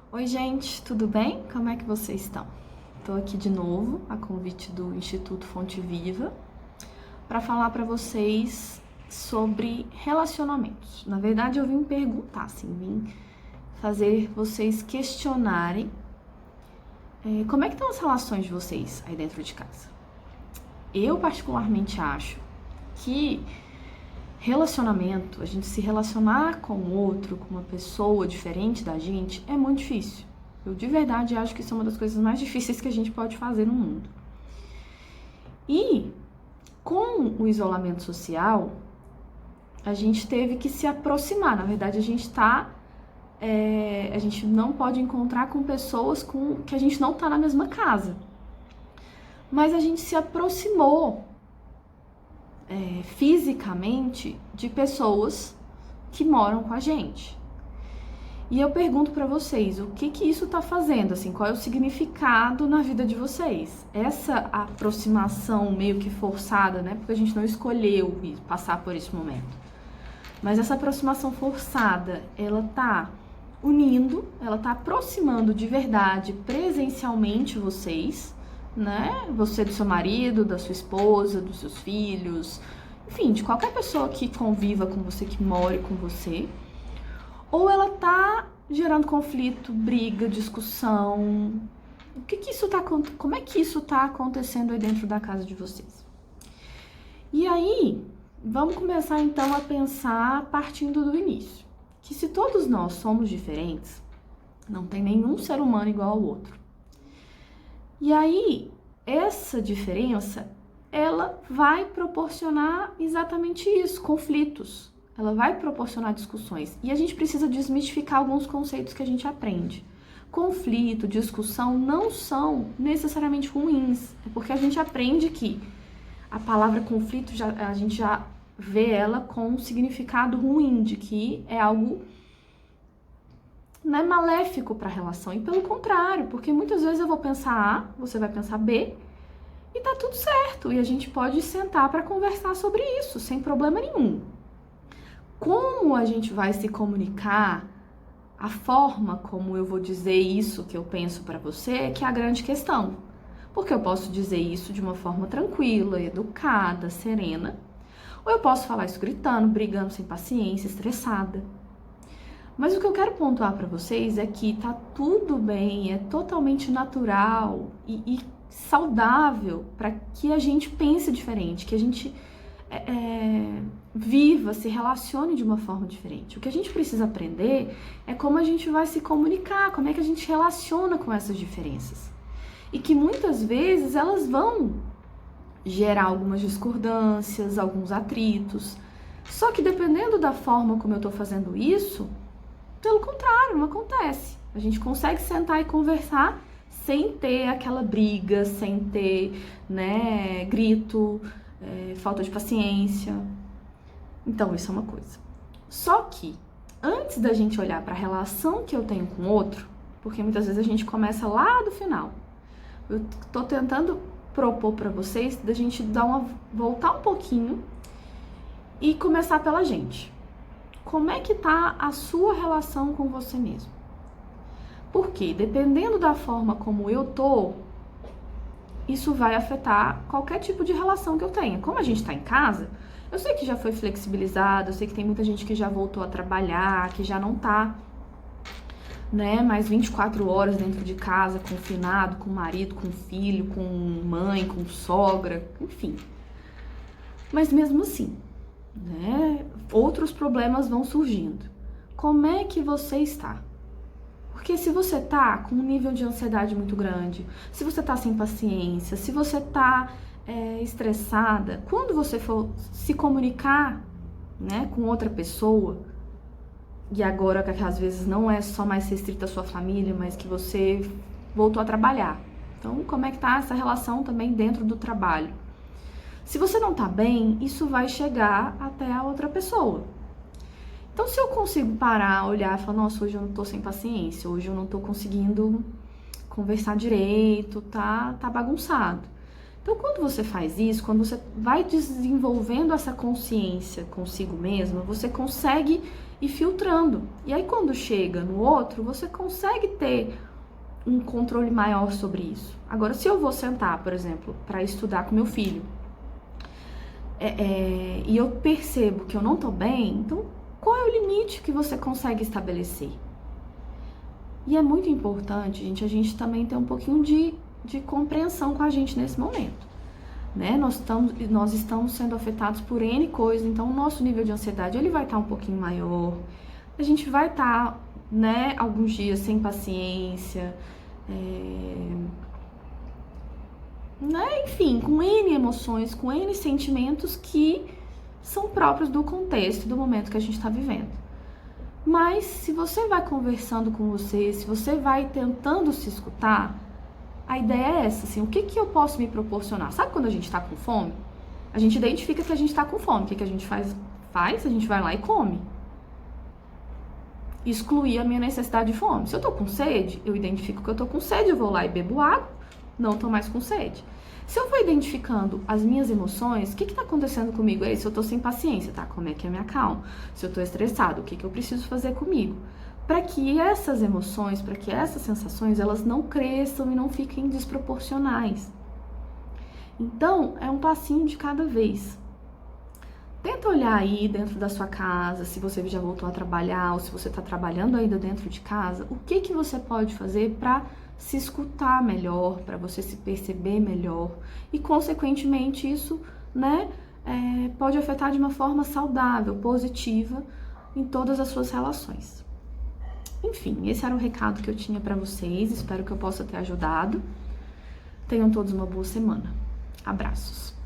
Oi, gente, tudo bem? Como é que vocês estão? Estou aqui de novo, a convite do Instituto Fonte Viva, para falar para vocês sobre relacionamentos. Na verdade, eu vim perguntar, assim, vim fazer vocês questionarem como é que estão as relações de vocês aí dentro de casa. Eu, particularmente, acho que relacionamento, a gente se relacionar com o outro, com uma pessoa diferente da gente, é muito difícil. Eu de verdade acho que isso é uma das coisas mais difíceis que a gente pode fazer no mundo. E com o isolamento social, a gente teve que se aproximar. Na verdade, a gente não pode encontrar com pessoas com que a gente não está na mesma casa. Mas a gente se aproximou fisicamente de pessoas que moram com a gente. E eu pergunto para vocês, o que isso está fazendo? Assim, qual é o significado na vida de vocês? Essa aproximação meio que forçada, né? Porque a gente não escolheu passar por esse momento. Mas essa aproximação forçada, ela tá unindo, ela tá aproximando de verdade, presencialmente vocês, né? Você do seu marido, da sua esposa, dos seus filhos, enfim, de qualquer pessoa que conviva com você, que more com você. Ou ela tá gerando conflito, briga, discussão. Como é que isso tá acontecendo aí dentro da casa de vocês? E aí, vamos começar então a pensar partindo do início. Que se todos nós somos diferentes, não tem nenhum ser humano igual ao outro. E aí, essa diferença, ela vai proporcionar exatamente isso, conflitos. Ela vai proporcionar discussões. E a gente precisa desmistificar alguns conceitos que a gente aprende. Conflito, discussão não são necessariamente ruins. É porque a gente aprende que a palavra conflito, a gente já vê ela com um significado ruim, de que é algo maléfico para a relação. E pelo contrário, porque muitas vezes eu vou pensar A, você vai pensar B, e tá tudo certo. E a gente pode sentar para conversar sobre isso, sem problema nenhum. Como a gente vai se comunicar, a forma como eu vou dizer isso que eu penso para você, que é a grande questão. Porque eu posso dizer isso de uma forma tranquila, educada, serena, ou eu posso falar isso gritando, brigando, sem paciência, estressada. Mas o que eu quero pontuar para vocês é que tá tudo bem, é totalmente natural e saudável para que a gente pense diferente, que a gente viva, se relacione de uma forma diferente. O que a gente precisa aprender é como a gente vai se comunicar, como é que a gente relaciona com essas diferenças. E que muitas vezes elas vão gerar algumas discordâncias, alguns atritos. Só que dependendo da forma como eu tô fazendo isso, pelo contrário, não acontece. A gente consegue sentar e conversar sem ter aquela briga, sem ter, grito, falta de paciência. Então, isso é uma coisa. Só que, antes da gente olhar para a relação que eu tenho com o outro, porque muitas vezes a gente começa lá do final, eu tô tentando propor para vocês da gente voltar um pouquinho e começar pela gente. Como é que tá a sua relação com você mesmo? Porque, dependendo da forma como eu tô, isso vai afetar qualquer tipo de relação que eu tenha. Como a gente tá em casa, eu sei que já foi flexibilizado, eu sei que tem muita gente que já voltou a trabalhar, que já não tá, mais 24 horas dentro de casa, confinado, com marido, com filho, com mãe, com sogra, enfim. Mas mesmo assim, outros problemas vão surgindo. Como é que você está? Porque se você tá com um nível de ansiedade muito grande, se você tá sem paciência, se você tá estressada, quando você for se comunicar, com outra pessoa, e agora que às vezes não é só mais restrita à sua família, mas que você voltou a trabalhar. Então, como é que tá essa relação também dentro do trabalho? Se você não tá bem, isso vai chegar até a outra pessoa. Então, se eu consigo parar, olhar e falar, nossa, hoje eu não tô sem paciência, hoje eu não tô conseguindo conversar direito, tá bagunçado. Então, quando você faz isso, quando você vai desenvolvendo essa consciência consigo mesma, você consegue e filtrando. E aí quando chega no outro, você consegue ter um controle maior sobre isso. Agora, se eu vou sentar, por exemplo, para estudar com meu filho, e eu percebo que eu não tô bem, então qual é o limite que você consegue estabelecer? E é muito importante, gente, a gente também ter um pouquinho de compreensão com a gente nesse momento, né? Nós estamos sendo afetados por N coisas, então o nosso nível de ansiedade ele vai estar um pouquinho maior, a gente vai estar, né, alguns dias sem paciência, né? Enfim, com N emoções, com N sentimentos que são próprios do contexto, do momento que a gente está vivendo. Mas se você vai conversando com você, se você vai tentando se escutar, a ideia é essa, assim, o que eu posso me proporcionar? Sabe quando a gente tá com fome? A gente identifica que a gente tá com fome, o que a gente faz? A gente vai lá e come. Excluir a minha necessidade de fome. Se eu tô com sede, eu identifico que eu tô com sede, eu vou lá e bebo água, não tô mais com sede. Se eu for identificando as minhas emoções, o que tá acontecendo comigo? Se eu tô sem paciência, tá? Como é que eu me acalmo? Se eu tô estressado, o que eu preciso fazer comigo? Para que essas emoções, para que essas sensações, elas não cresçam e não fiquem desproporcionais. Então, é um passinho de cada vez. Tenta olhar aí dentro da sua casa, se você já voltou a trabalhar ou se você está trabalhando ainda dentro de casa, o que você pode fazer para se escutar melhor, para você se perceber melhor e, consequentemente, isso, né, pode afetar de uma forma saudável, positiva em todas as suas relações. Enfim, esse era o recado que eu tinha para vocês, espero que eu possa ter ajudado. Tenham todos uma boa semana. Abraços!